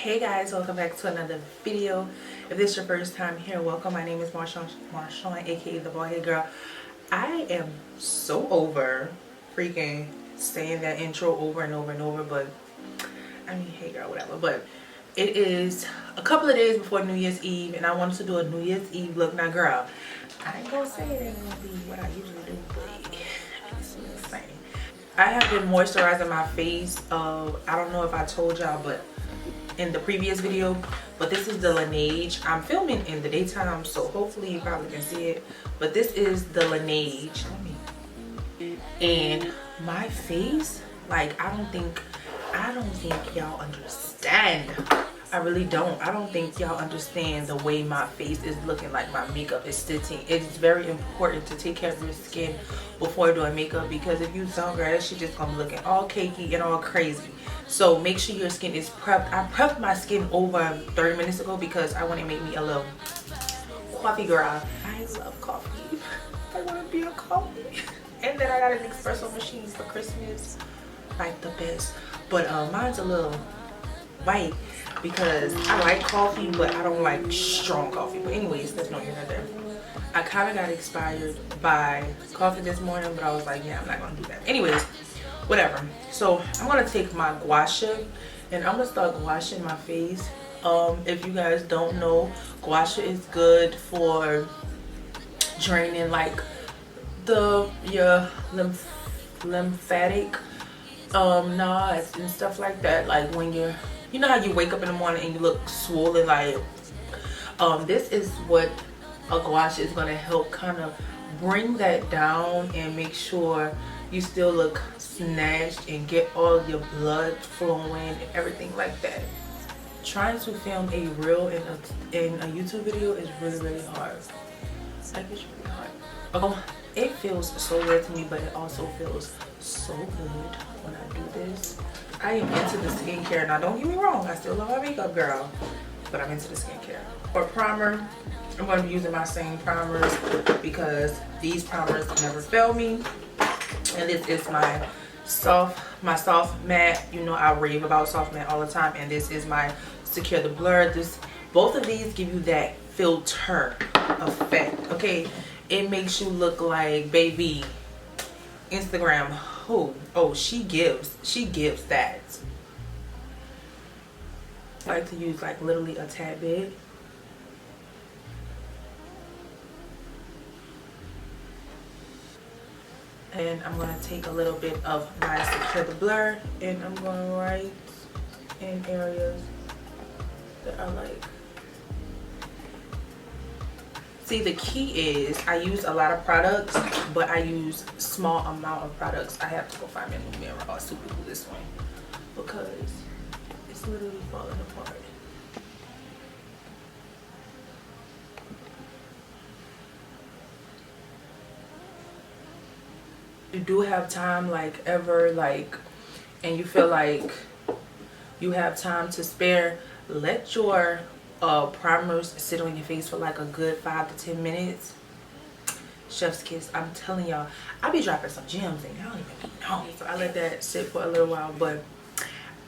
Hey guys, welcome back to another video. If this is your first time here, welcome. My name is Marshawn, aka the Bald Head Girl. I am so over freaking saying that intro over and over and over, but I mean, hey girl, whatever. But it is a couple of days before New Year's Eve, and I wanted to do a New Year's Eve look. Now girl, I ain't gonna say it ain't gonna be what I usually do, but it's insane. I have been moisturizing my face. I don't know if I told y'all, but in the previous video, but this is the Laneige. I'm filming in the daytime, so hopefully you probably can see it, but this is the Laneige. And my face, like, I don't think y'all understand. I really don't. I don't think y'all understand the way my face is looking, like my makeup is sitting. It's very important to take care of your skin before doing makeup, because if you don't, girl, that shit just gonna be looking all cakey and all crazy. So make sure your skin is prepped. I prepped my skin over 30 minutes ago because I want to make me a little coffee girl. I love coffee. I want to be a coffee. And then I got an espresso machine for Christmas, like the best. But mine's a little white because I like coffee, but I don't like strong coffee. But anyways, that's no here nor there. I kind of got inspired by coffee this morning, but I was like, yeah, I'm not gonna do that. Anyways, whatever. So I'm gonna take my gua sha and I'm gonna start washing my face. If you guys don't know, gua sha is good for draining like your lymphatic nodes and stuff like that. Like when you know how you wake up in the morning and you look swollen, like this is what a gua sha is gonna help kind of bring that down and make sure you still look snatched and get all your blood flowing and everything like that. Trying to film a reel in a YouTube video is really hard. Like, it's really hard. It feels so weird to me, but it also feels so good when I do this. I am into the skincare. Now don't get me wrong, I still love my makeup, girl, but I'm into the skincare. For primer, I'm going to be using my same primers because these primers never fail me. And this is my soft matte. You know I rave about soft matte all the time. And this is my Secure the Blur. Both of these give you that filter effect. Okay, it makes you look like baby Instagram who. Oh, she gives that. I like to use like literally a tad bit. And I'm going to take a little bit of my Secure the Blur and I'm going to write in areas that are like. See, the key is I use a lot of products, but I use small amount of products. I have to go find me a new mirror or super glue this one because it's literally falling apart. You do have time, like ever, like, and you feel like you have time to spare, let your primers sit on your face for like a good 5 to 10 minutes. Chef's kiss. I'm telling y'all, I be dropping some gems and y'all don't even know. So I let that sit for a little while, but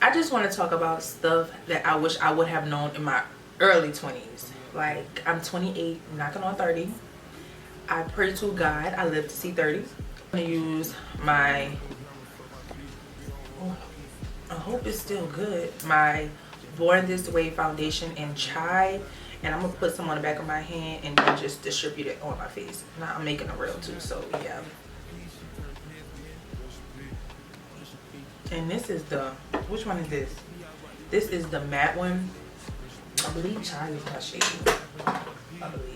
I just want to talk about stuff that I wish I would have known in my early 20s. Like, I'm 28, knocking on 30. I pray to God I live to see 30. I'm gonna use my, I hope it's still good, my Born This Way foundation in Chai, and I'm gonna put some on the back of my hand and then just distribute it on my face. Now I'm making a reel too, so yeah. And this is the, which one is this? This is the matte one. I believe Chai is my shade. I believe.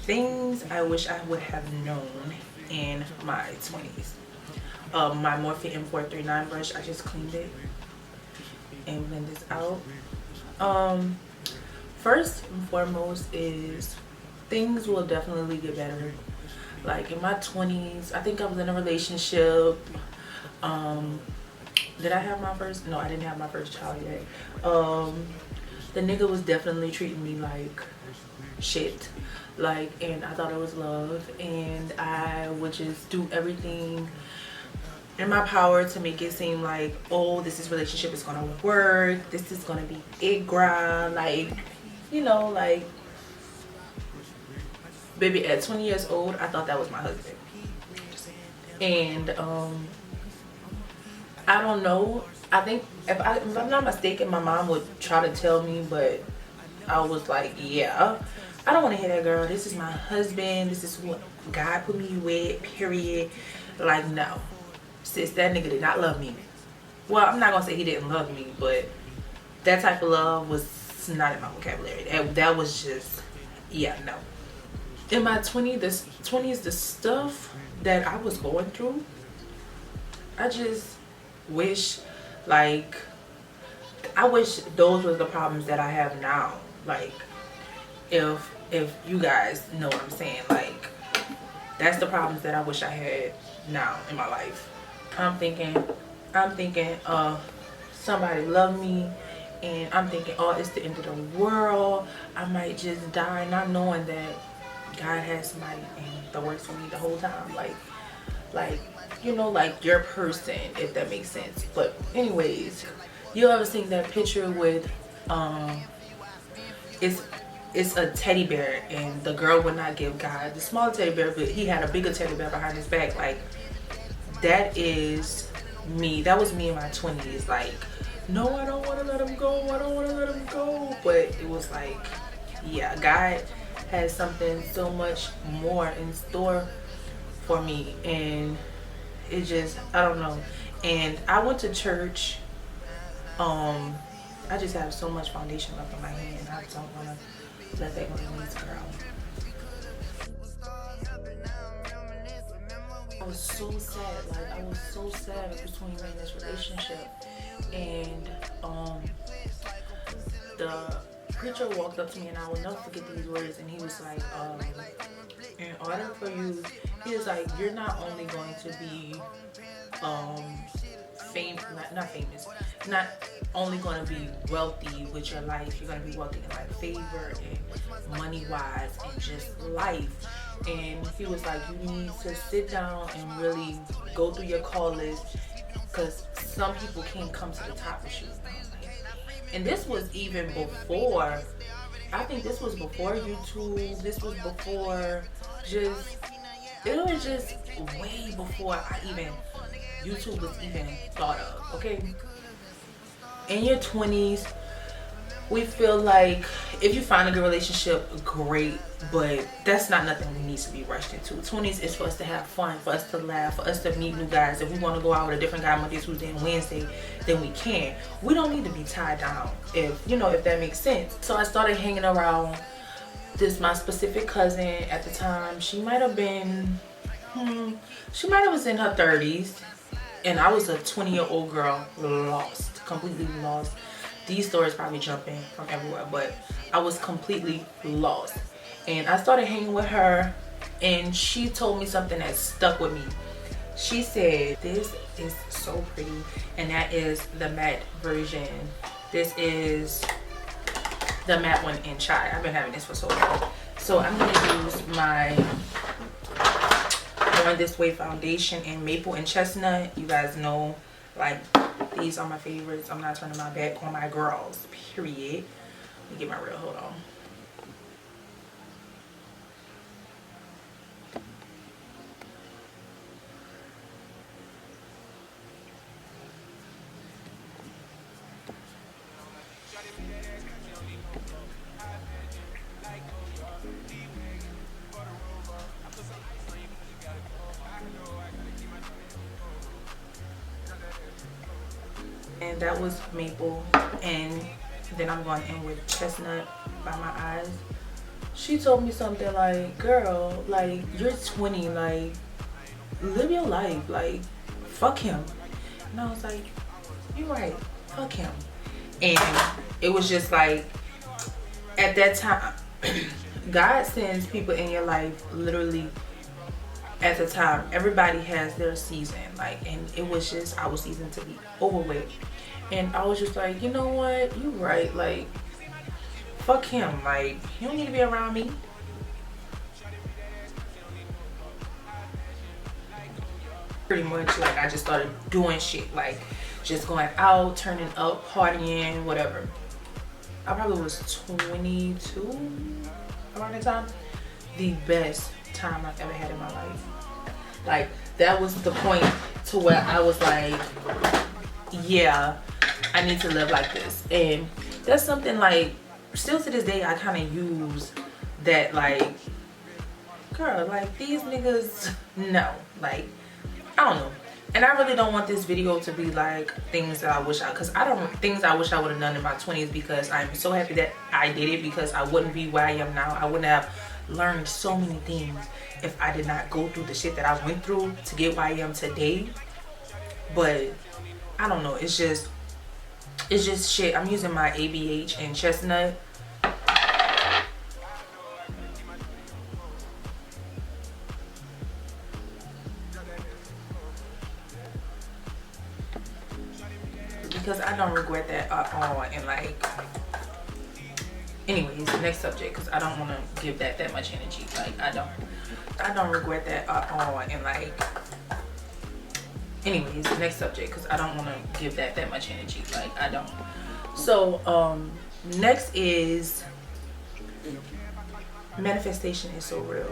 Things I wish I would have known in my 20s. My Morphe M439 brush, I just cleaned it and blend this out. First and foremost is things will definitely get better. Like in my 20s, I think I was in a relationship. Did I have my first? No, I didn't have my first child yet. The nigga was definitely treating me like shit. Like, and I thought it was love, and I would just do everything in my power to make it seem like, oh, this relationship is gonna work, this is gonna be it, grind, like, you know, like, baby, at 20 years old, I thought that was my husband. And I don't know, I think if I'm not mistaken, my mom would try to tell me, but I was like, yeah, I don't want to hear that, girl. This is my husband, this is what God put me with, period. Like, no, sis, that nigga did not love me. Well, I'm not gonna say he didn't love me, but that type of love was not in my vocabulary. That was just, yeah, no. In my 20s, the stuff that I was going through, I just wish, like, I wish those were the problems that I have now. Like, if you guys know what I'm saying, like, that's the problems that I wish I had now in my life. I'm thinking somebody love me, and I'm thinking, oh, it's the end of the world, I might just die, not knowing that God has somebody in the works for me the whole time. Like, you know, like your person, if that makes sense. But anyways, you ever seen that picture with it's a teddy bear, and the girl would not give God the smaller teddy bear, but he had a bigger teddy bear behind his back? Like, that is me. That was me in my 20s. Like, no, I don't want to let him go, I don't want to let him go. But it was like, yeah, God has something so much more in store for me, and it just, I don't know. And I went to church. I just have so much foundation left on my hand. I don't want to let that go to waste, girl. I was so sad. Like, I was so sad between me and this relationship. And the preacher walked up to me, and I will never forget these words. And he was like, in order for you, he was like, you're not only going to be not famous, not only going to be wealthy with your life, you're going to be wealthy in like favor and money wise and just life. And he was like, you need to sit down and really go through your call list, because some people can't come to the top with you. And this was even before, I think this was before YouTube, this was before just, it was just way before YouTube was even thought of, okay? In your 20s, we feel like if you find a good relationship, great, but that's not nothing we need to be rushed into. 20s is for us to have fun, for us to laugh, for us to meet new guys. If we want to go out with a different guy Monday, Tuesday, and Wednesday, then we can. We don't need to be tied down, if that makes sense. So I started hanging around my specific cousin at the time. She might have been, was in her 30s, and I was a 20-year-old girl, lost, completely lost. These stories probably jumping from everywhere, but I was completely lost. And I started hanging with her, and she told me something that stuck with me. She said, this is so pretty, and that is the matte version. This is the matte one in chai. I've been having this for so long. So I'm gonna use my Born This Way foundation in maple and chestnut. You guys know, like, these are my favorites. I'm not turning my back on my girls, period. Let me get my real, hold on. And that was maple, and then I'm going in with chestnut by my eyes. She told me something like, girl, like, you're 20, like, live your life, like, fuck him. And I was like, you're right, fuck him. And it was just like, at that time, God sends people in your life literally at the time. Everybody has their season, like, and it was just our season to be overweight. And I was just like, you know what, you right, like, fuck him, like, he don't need to be around me. pretty much like I just started doing shit, like just going out, turning up, partying, whatever. I probably was 22 around the time. The best time I've ever had in my life. Like that was the point to where I was like, yeah, I need to live like this. And that's something like still to this day I kind of use that, like, girl, like these niggas, no, like I don't know. And I really don't want this video to be like things that I wish I, because I don't, things I wish I would have done in my 20s, because I'm so happy that I did it, because I wouldn't be where I am now. I wouldn't have learned so many things if I did not go through the shit that I went through to get where I am today. But I don't know, it's just shit. I'm using my ABH and chestnut. Because I don't regret that at all. And like, anyways, next subject, because I don't want to give that much energy. Like I don't regret that at all. And like, anyways, next subject, because I don't want to give that much energy. Like I don't. So next is manifestation is so real.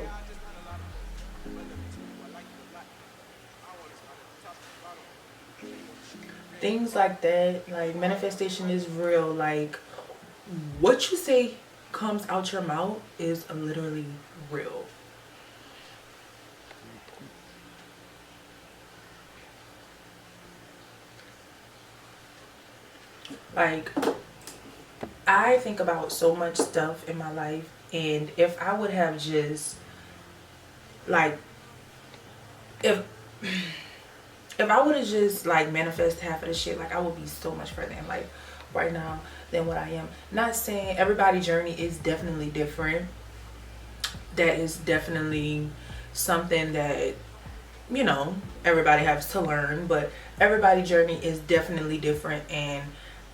Things like that, like manifestation is real. Like what you say comes out your mouth is literally real. Like I think about so much stuff in my life, and if I would have just like if I would have just like manifest half of the shit, like I would be so much further in life right now than what I am. Not saying everybody's journey is definitely different. That is definitely something that, you know, everybody has to learn, but everybody's journey is definitely different. And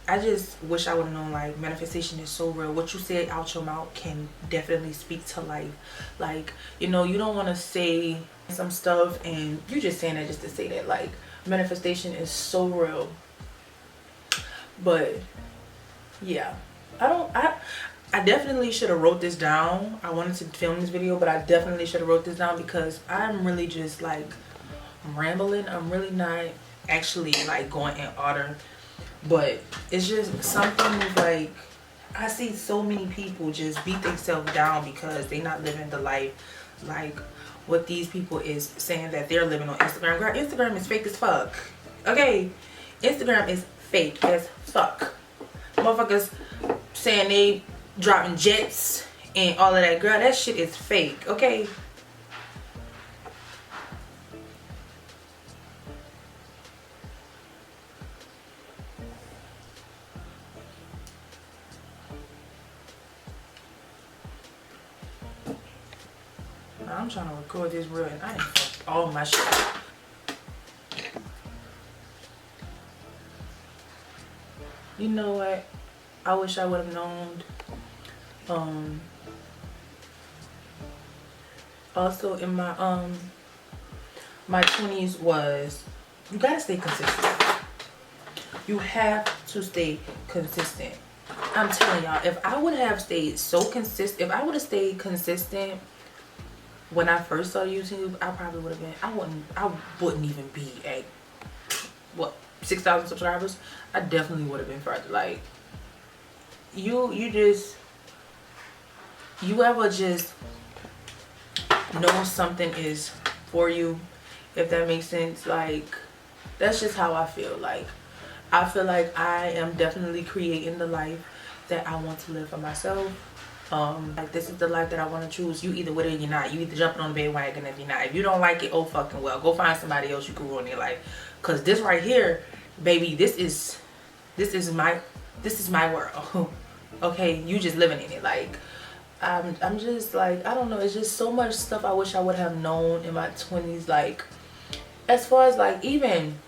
I just wish I would have known, like, manifestation is so real. What you say out your mouth can definitely speak to life. Like, you know, you don't want to say some stuff and you just saying that just to say that. Like, manifestation is so real. But yeah, I definitely should have wrote this down. I wanted to film this video, but I definitely should have wrote this down, because I'm really just like rambling. I'm really not actually like going in order, but it's just something like I see so many people just beat themselves down because they not living the life like what these people is saying that they're living on Instagram. Girl, Instagram is fake as fuck. Okay, Instagram is fake as fuck. Motherfuckers saying they dropping jets and all of that. Girl, that shit is fake. Okay, I'm trying to record this real and I ain't fucked all my shit. You know what? I wish I would have known. Also in my my 20s was, you gotta stay consistent. You have to stay consistent. I'm telling y'all, if I would have stayed so consistent, if I would have stayed consistent when I first started YouTube, I probably would have been, I wouldn't even be at what, 6,000 subscribers. I definitely would have been further. Like you ever just know something is for you, if that makes sense. Like that's just how I feel. Like I feel like I am definitely creating the life that I want to live for myself. Like this is the life that I want to choose. You either with it or you're not. You either jumping on the bandwagon if you're not. If you don't like it, oh fucking well, go find somebody else you can ruin their life. Cause this right here, baby, this is my world. Okay, you just living in it. Like I'm just like, I don't know, it's just so much stuff I wish I would have known in my 20s. Like as far as like even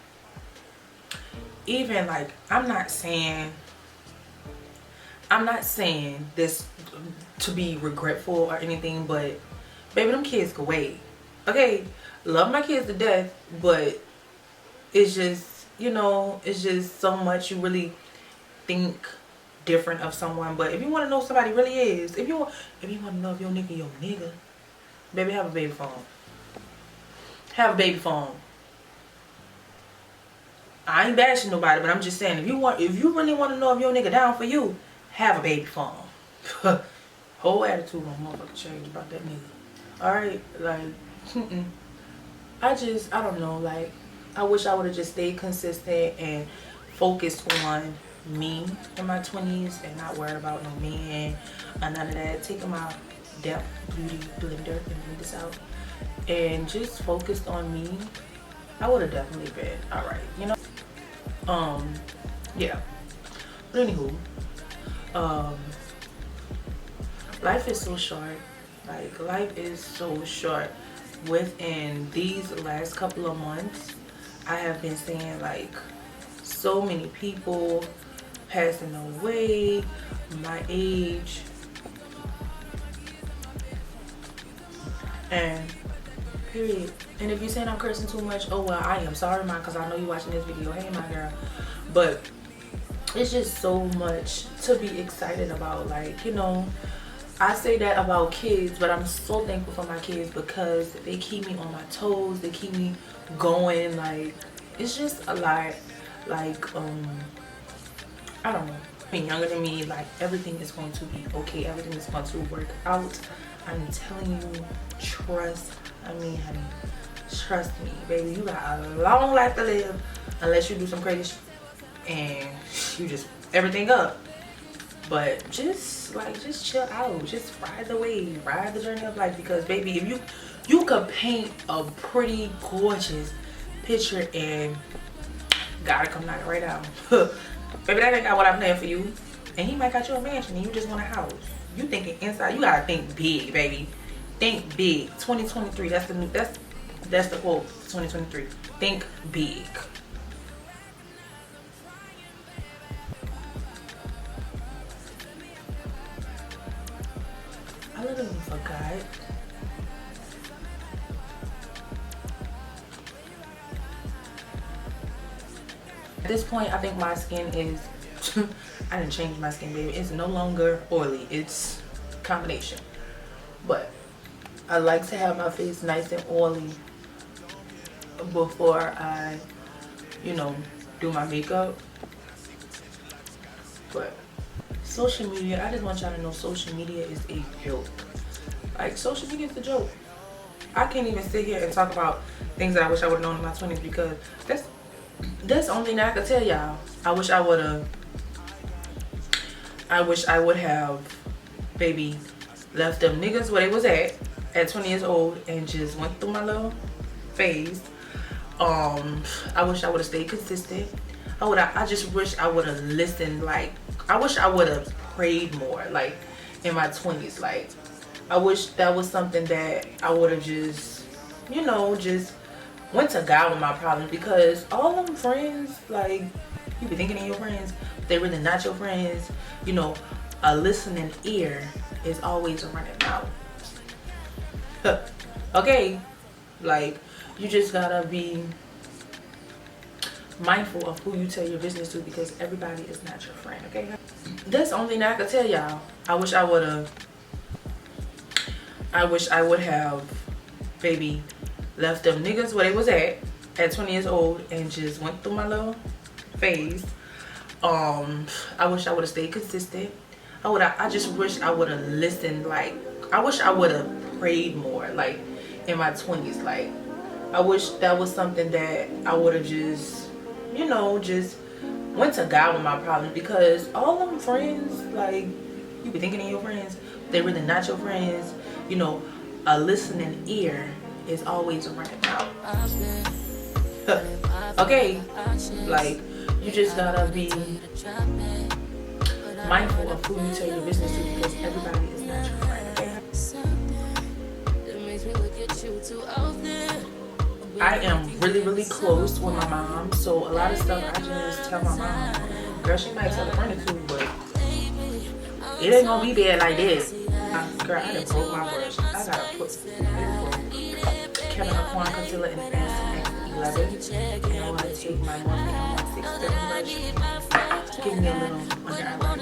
like I'm not saying this to be regretful or anything, but baby, them kids can wait. Okay, love my kids to death, but it's just, you know, it's just so much you really think different of someone. But if you want to know somebody really is, if you want to know if your nigga, baby, have a baby phone. Have a baby phone. I ain't bashing nobody, but I'm just saying, if you really want to know if your nigga down for you, have a baby phone. Whole attitude on motherfucker change about that nigga. Alright, like, I don't know, like, I wish I would have just stayed consistent and focused on me in my 20s and not worried about no man or none of that. Taking my depth beauty blender and blend this out and just focused on me, I would have definitely been alright, you know? Yeah. But anywho, life is so short. Like, life is so short. Within these last couple of months, I have been seeing like so many people passing away my age, and period. And if you're saying I'm cursing too much, oh well, I am sorry, man, because I know you're watching this video. Hey, my girl. But it's just so much to be excited about. Like, you know, I say that about kids, but I'm so thankful for my kids because they keep me on my toes. They keep me going. Like, it's just a lot. Like, I don't know. Being younger than me, like, everything is going to be okay. Everything is going to work out. I'm telling you, trust. I mean, honey, trust me, baby. You got a long life to live unless you do some crazy shit and you just everything up. But just chill out. Just ride the wave. Ride the journey of life. Because, baby, if you could paint a pretty, gorgeous picture and gotta come knock it right out. Baby, that ain't got what I planned for you. And he might got you a mansion and you just want a house. You thinking inside. You gotta think big, baby. Think big. 2023. That's the quote. 2023. Think big. I literally forgot. At this point, I think my skin is I didn't change my skin, baby. It's no longer oily. It's combination. But I like to have my face nice and oily before I, you know, do my makeup. But social media, I just want y'all to know social media is a joke. Like, social media is a joke. I can't even sit here and talk about things that I wish I would have known in my 20s because that's the only thing that I could tell y'all. I wish I would have, baby, left them niggas where they was at 20 years old and just went through my little phase. I wish I would have stayed consistent. I just wish I would have listened. Like, I wish I would have prayed more, like, in my 20s. Like, I wish that was something that I would have just, you know, just went to God with my problems. Because all them friends, like, you be thinking in your friends, but they really not your friends. You know, a listening ear is always a running mouth. Okay? Like, you just gotta be mindful of who you tell your business to because everybody is not your friend, okay? That's the only thing that I could tell y'all. I wish I would have, baby, left them niggas where they was at 20 years old and just went through my little phase. I wish I would have stayed consistent. I just wish I would have listened. Like, I wish I would have prayed more, like, in my 20s. Like, I wish that was something that I would have just, you know, just went to God with my problems. Because all them friends, like, you be thinking in your friends, but they really not your friends. You know, a listening ear is always a running mouth. Okay? Like, you just gotta be mindful of who you tell your business to because everybody is not your friend, okay? I am really, really close with my mom, so a lot of stuff I just tell my mom. Girl, she might tell a friend or two, but it ain't gonna be bad like this. Girl, I done broke my brush. I gotta put Kevin Aquan concealer in the face. 11. And I'm going to take my Morphe M167 brush, give me a little under eye line.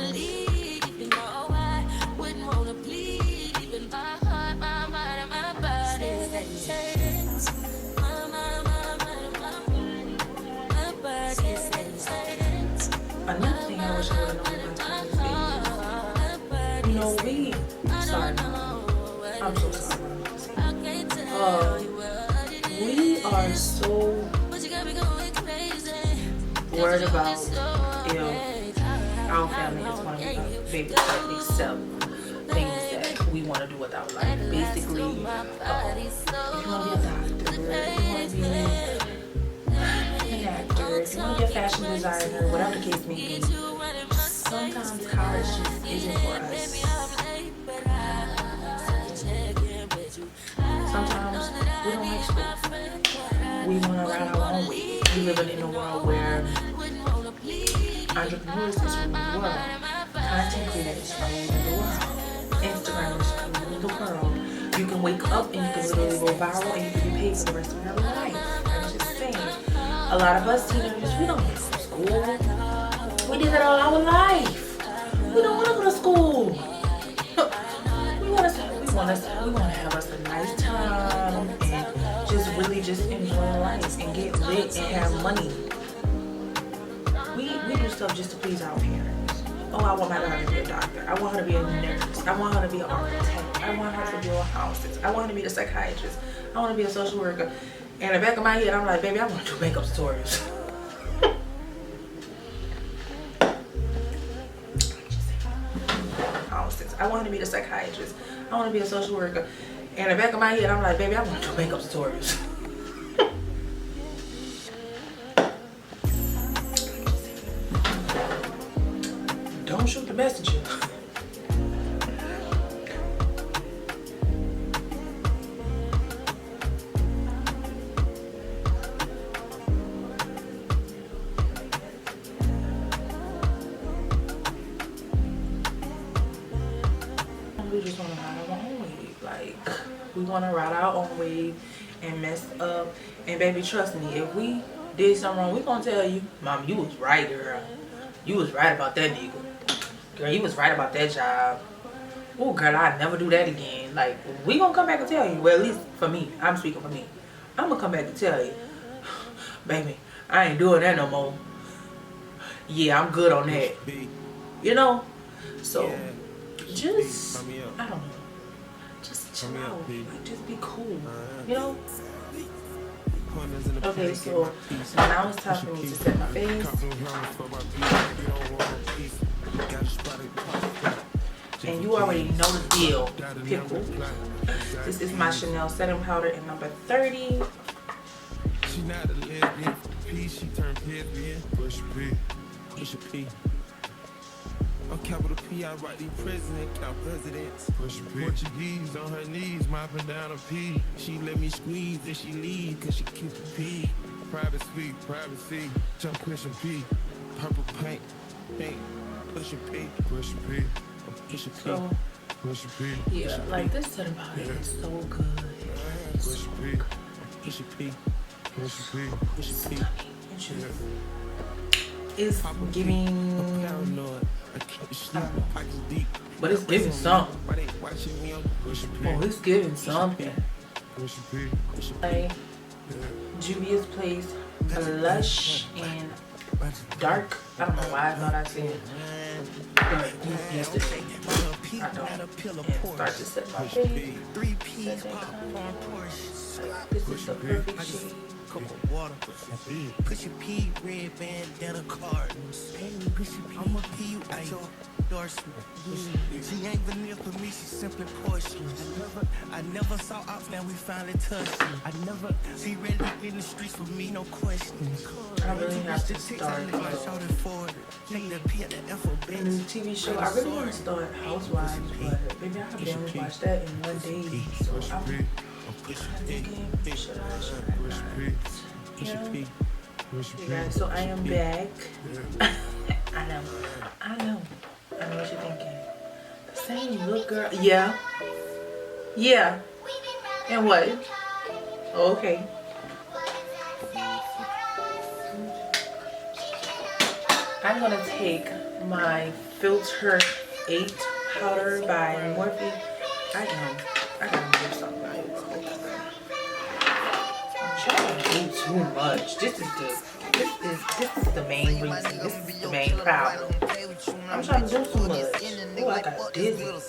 Another thing I wish I would have known about this is, you know, sorry, I'm so sorry. We are so worried about if our family is going to be able to accept things that we want to do with our life. Basically, if you want to be a doctor, if you want to be an actor, if you want to be a fashion designer, whatever the case may be, sometimes college just isn't for us. Sometimes we don't like school. We want to ride our own way. We live in a world where entrepreneurs is ruling the world. Content creators are ruling the world. Instagrammers are ruling the world. You can wake up and you can literally go viral and you can be paid for the rest of your life. I'm just saying. A lot of us teenagers, we don't want to go to school. We did it all our life. We don't want to go to school. We want to have us a nice time and just really just enjoy life and get lit and have money. We do stuff just to please our parents. Oh, I want my daughter to be a doctor. I want her to be a nurse. I want her to be an architect. I want her to build houses. I want her to be a psychiatrist. I want to be a social worker. And in the back of my head, I'm like, baby, I want to do makeup tutorials. I want to be the psychiatrist. I want to be a social worker. And in the back of my head, I'm like, baby, I want to do makeup tutorials. Don't shoot the messenger. We just want to ride our own wave. Like, we want to ride our own wave and mess up. And baby, trust me, if we did something wrong, we gonna tell you, Mom, you was right, girl. You was right about that nigga. Girl, you was right about that job. Oh, girl, I'd never do that again. Like, we gonna come back and tell you. Well, at least for me, I'm speaking for me. I'm gonna come back and tell you, baby, I ain't doing that no more. Yeah, I'm good on that. You know? So, just, I don't know. Just chill out. Like, just be cool. You know? Okay, so now it's time for me to set my face. And you already know the deal, pickle. This is my Chanel setting powder in number 30. She not a lesbian for peace, she turned lesbian. Push a P. On capital P, I write the president, count presidents. Push a P. Portuguese on her knees, mopping down a P. She let me squeeze and she leave, cause she keeps a P. Private suite, privacy, jump cushion P. Purple paint, push a P. Push a P. Push a P. So, push a P. Yeah, like this setting powder is so good. Push a P. Push a P. Push a P. Push a P. It's giving, but it's giving something. Oh, it's giving something. Like Juvia's Place, Lush and Dark. I don't know why I thought I said yesterday. I don't. And start to set my face. This is the perfect shade. Water, push a P, red bandana cartons. I'ma P you out your endorsement. She ain't vanilla for me, she simply portion. I never saw ops, now we finally touched. She ready to get in the streets for me, no questions. I really have to start in the TV show. I really want to start Housewives, but baby, I have barely watched that in 1 day. So I'm should I not? You guys, so I am back. I know what you're thinking. The same look, girl. Yeah. And what? Okay. I'm gonna take my Filter 8 powder by Morphe. I gotta do something. I'm trying to do too much. This is the main reason. This is the main problem. I'm trying to do too much. Oh, I got dizzy. Oh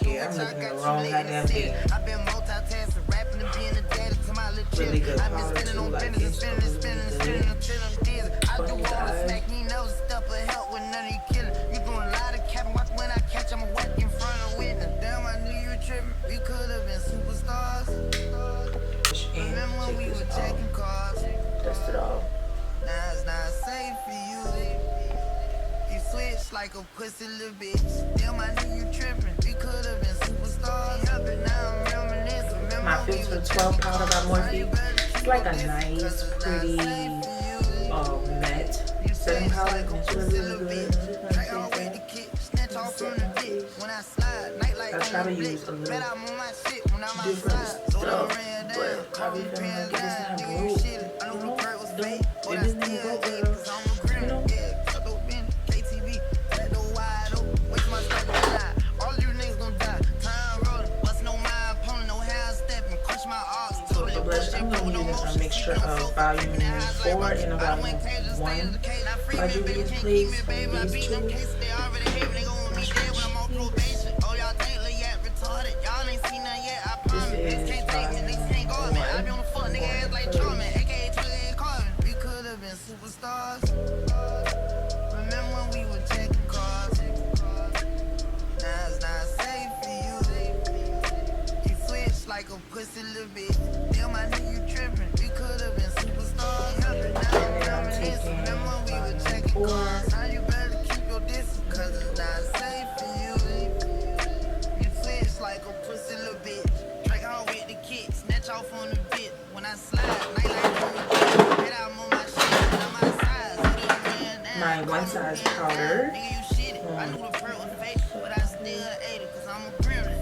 shit, I'm looking at the wrong goddamn thing. Really good powder too, like it's really good. For his eyes. Dust it off. Like a pussy little bitch. Damn, I knew you tripping. We could have been superstars. My Filter 12 powder by Morphe. It's like a nice, pretty, matte setting powder. It's really good. I try to use a little different stuff, but probably feeling like it's not broke. It isn't broke, girl. You know? I'm going to use a mixture of volume 4 and a volume 1. By Julius, please. These two. Like a pussy little bitch. Damn, I knew you tripping. We could have been superstars. Remember we were checking cars. Now you better keep your distance, cause it's not safe for you. You switch like a pussy little bitch. Drag out with the kick, snatch off on the bit. When I slide, night like on the bit, I'm on my shit, on my size. My one size powder. I knew the pearl was fake, but I still ate it, cause I'm a gremlin.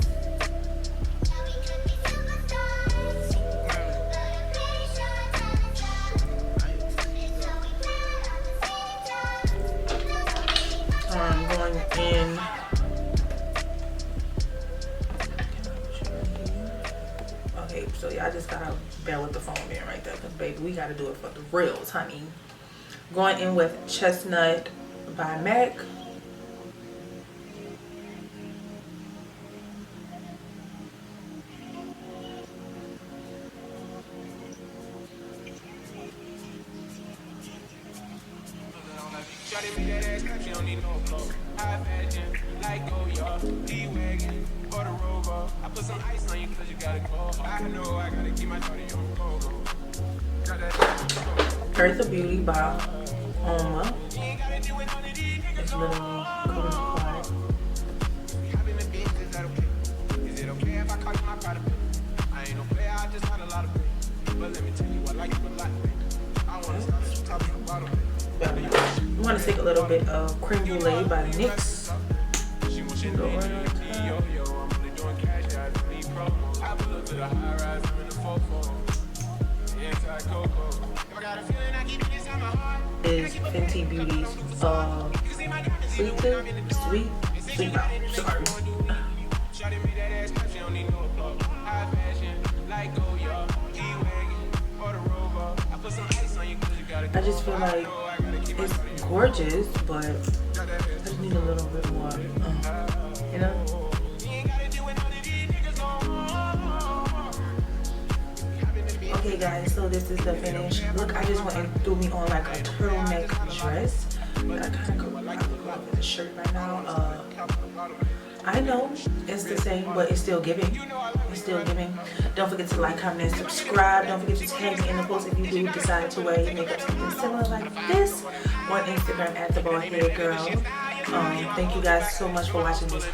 I'm going in. Okay, so y'all just gotta bear with the phone being right there, because baby, we gotta do it for the reals, honey. Going in with Chestnut by MAC. Earth of Beauty by Oma. It's literally coming apart. You want to take a little bit of Creme Brulee by NYX. Is Fenty Beauty's sweet mouth. Sorry. I just feel like it's gorgeous, but I just need a little bit more, you know? Okay guys, so this is the finished look. I just went and threw me on like a turtleneck dress. I kind of look like a shirt right now. I know it's the same, but it's still giving. It's still giving. Don't forget to like, comment, and subscribe. Don't forget to tag me in the post if you do decide to wear your makeup something similar like this on Instagram at the bald head girl. Thank you guys so much for watching this.